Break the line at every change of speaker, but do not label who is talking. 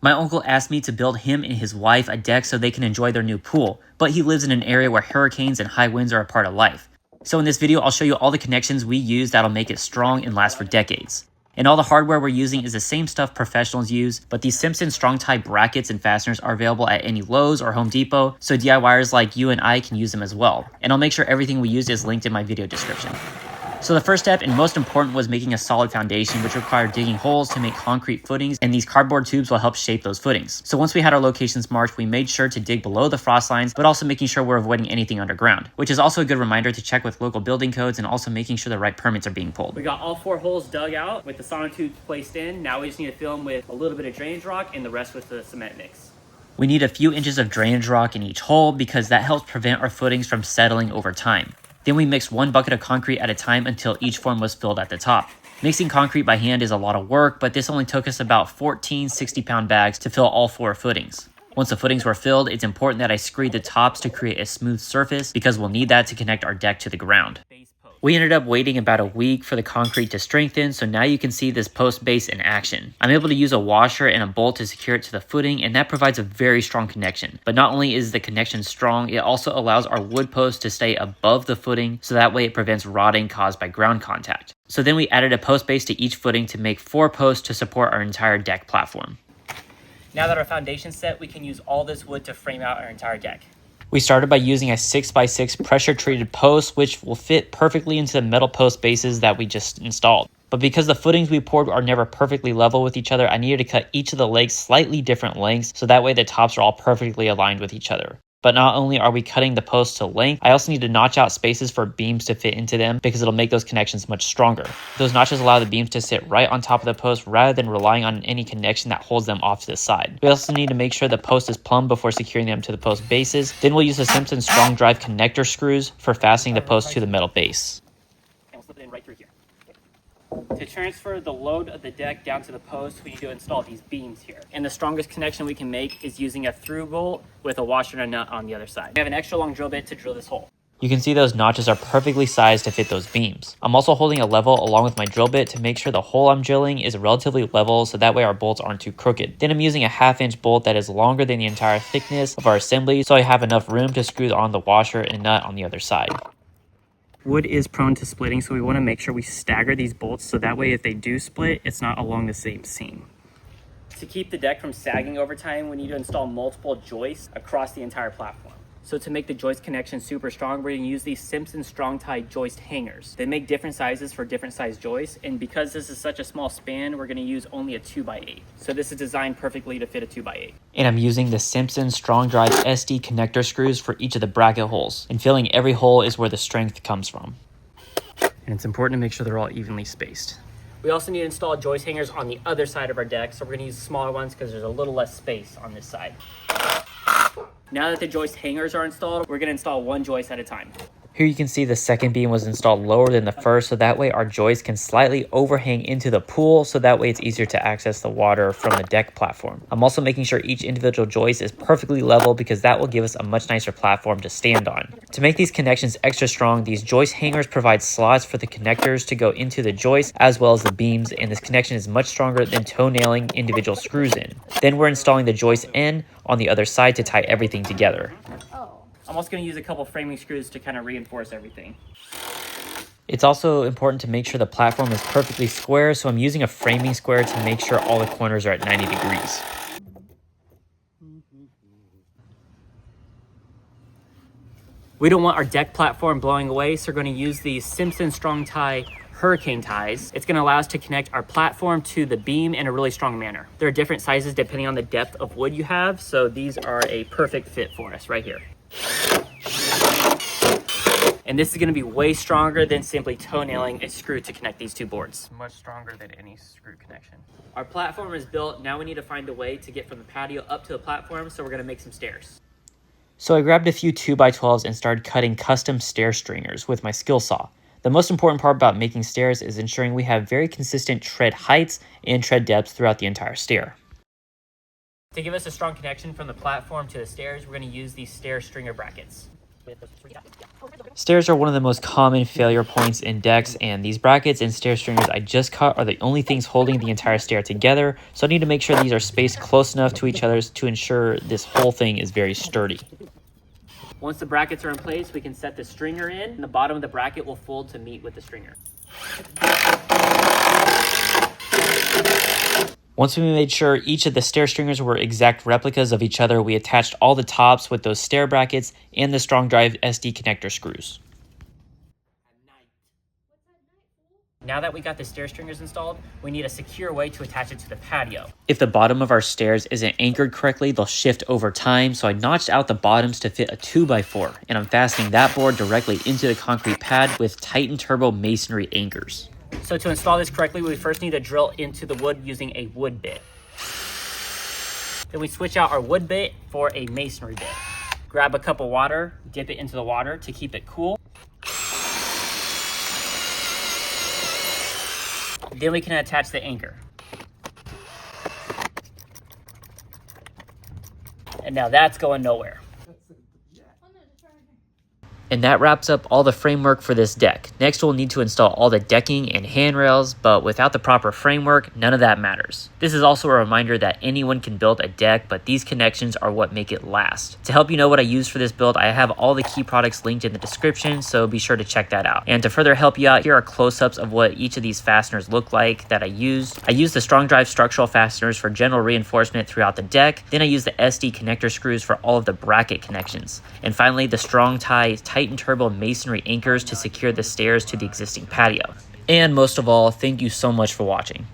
My uncle asked me to build him and his wife a deck so they can enjoy their new pool, but he lives in an area where hurricanes and high winds are a part of life. So in this video, I'll show you all the connections we use that'll make it strong and last for decades. And all the hardware we're using is the same stuff professionals use, but these Simpson strong tie brackets and fasteners are available at any Lowe's or Home Depot, so DIYers like you and I can use them as well. And I'll make sure everything we used is linked in my video description. So the first step and most important was making a solid foundation, which required digging holes to make concrete footings, and these cardboard tubes will help shape those footings. So once we had our locations marked, we made sure to dig below the frost lines, but also making sure we're avoiding anything underground, which is also a good reminder to check with local building codes and also making sure the right permits are being pulled. We got all 4 holes dug out with the sonotubes placed in. Now we just need to fill them with a little bit of drainage rock and the rest with the cement mix. We need a few inches of drainage rock in each hole because that helps prevent our footings from settling over time. Then we mixed 1 bucket of concrete at a time until each form was filled at the top. Mixing concrete by hand is a lot of work, but this only took us about 14 60-pound bags to fill all 4 footings. Once the footings were filled, it's important that I screed the tops to create a smooth surface because we'll need that to connect our deck to the ground. We ended up waiting about a week for the concrete to strengthen, so now you can see this post base in action. I'm able to use a washer and a bolt to secure it to the footing, and that provides a very strong connection. But not only is the connection strong, it also allows our wood post to stay above the footing, so that way it prevents rotting caused by ground contact. So then we added a post base to each footing to make 4 posts to support our entire deck platform. Now that our foundation's set, we can use all this wood to frame out our entire deck. We started by using a 6x6 pressure treated post, which will fit perfectly into the metal post bases that we just installed. But because the footings we poured are never perfectly level with each other, I needed to cut each of the legs slightly different lengths, so that way the tops are all perfectly aligned with each other. But not only are we cutting the posts to length, I also need to notch out spaces for beams to fit into them because it'll make those connections much stronger. Those notches allow the beams to sit right on top of the post rather than relying on any connection that holds them off to the side. We also need to make sure the post is plumb before securing them to the post bases. Then we'll use the Simpson strong drive connector screws for fastening the post to the metal base. And we'll slip it in right through here. To transfer the load of the deck down to the post, we need to install these beams here. And the strongest connection we can make is using a through bolt with a washer and a nut on the other side. We have an extra long drill bit to drill this hole. You can see those notches are perfectly sized to fit those beams. I'm also holding a level along with my drill bit to make sure the hole I'm drilling is relatively level so that way our bolts aren't too crooked. Then I'm using a 1/2-inch bolt that is longer than the entire thickness of our assembly so I have enough room to screw on the washer and nut on the other side. Wood is prone to splitting, so we want to make sure we stagger these bolts so that way if they do split, it's not along the same seam. To keep the deck from sagging over time, we need to install multiple joists across the entire platform. So to make the joist connection super strong, we're going to use these Simpson strong tie joist hangers. They make different sizes for different size joists, and because this is such a small span, we're going to use only a 2x8. So this is designed perfectly to fit a 2x8. And I'm using the Simpson strong drive SD connector screws for each of the bracket holes, and filling every hole is where the strength comes from. And it's important to make sure they're all evenly spaced. We also need to install joist hangers on the other side of our deck, so we're going to use smaller ones because there's a little less space on this side. Now that the joist hangers are installed, we're going to install 1 joist at a time. Here you can see the second beam was installed lower than the first, so that way our joist can slightly overhang into the pool, so that way it's easier to access the water from the deck platform. I'm also making sure each individual joist is perfectly level because that will give us a much nicer platform to stand on. To make these connections extra strong, these joist hangers provide slots for the connectors to go into the joist as well as the beams, and this connection is much stronger than toe nailing individual screws in. Then we're installing the joist end on the other side to tie everything together. I'm also going to use a couple framing screws to kind of reinforce everything. It's also important to make sure the platform is perfectly square, so I'm using a framing square to make sure all the corners are at 90 degrees. We don't want our deck platform blowing away, so we're going to use these Simpson strong tie hurricane ties. It's going to allow us to connect our platform to the beam in a really strong manner. There are different sizes depending on the depth of wood you have, so these are a perfect fit for us right here. And this is going to be way stronger than simply toe nailing a screw to connect these 2 boards. Much stronger than any screw connection. Our platform is built. Now we need to find a way to get from the patio up to the platform, so we're going to make some stairs. So I grabbed a few 2x12s and started cutting custom stair stringers with my skill saw. The most important part about making stairs is ensuring we have very consistent tread heights and tread depths throughout the entire stair. To give us a strong connection from the platform to the stairs, we're going to use these stair stringer brackets. Stairs are one of the most common failure points in decks, and these brackets and stair stringers I just cut are the only things holding the entire stair together, so I need to make sure these are spaced close enough to each other to ensure this whole thing is very sturdy. Once the brackets are in place, we can set the stringer in, and the bottom of the bracket will fold to meet with the stringer. Once we made sure each of the stair stringers were exact replicas of each other, we attached all the tops with those stair brackets and the strong drive SD connector screws. Now that we got the stair stringers installed, we need a secure way to attach it to the patio. If the bottom of our stairs isn't anchored correctly, they'll shift over time, so I notched out the bottoms to fit a 2x4, and I'm fastening that board directly into the concrete pad with Titen turbo masonry anchors. So to install this correctly, we first need to drill into the wood using a wood bit. Then we switch out our wood bit for a masonry bit. Grab a cup of water, dip it into the water to keep it cool. Then we can attach the anchor. And now that's going nowhere. And that wraps up all the framework for this deck. Next, we'll need to install all the decking and handrails, but without the proper framework, none of that matters. This is also a reminder that anyone can build a deck, but these connections are what make it last. To help you know what I used for this build, I have all the key products linked in the description, so be sure to check that out. And to further help you out, here are close-ups of what each of these fasteners look like that I used. I used the strong drive structural fasteners for general reinforcement throughout the deck. Then I used the SD connector screws for all of the bracket connections. And finally, the strong tie Titen turbo masonry anchors to secure the stairs to the existing patio. And most of all, thank you so much for watching.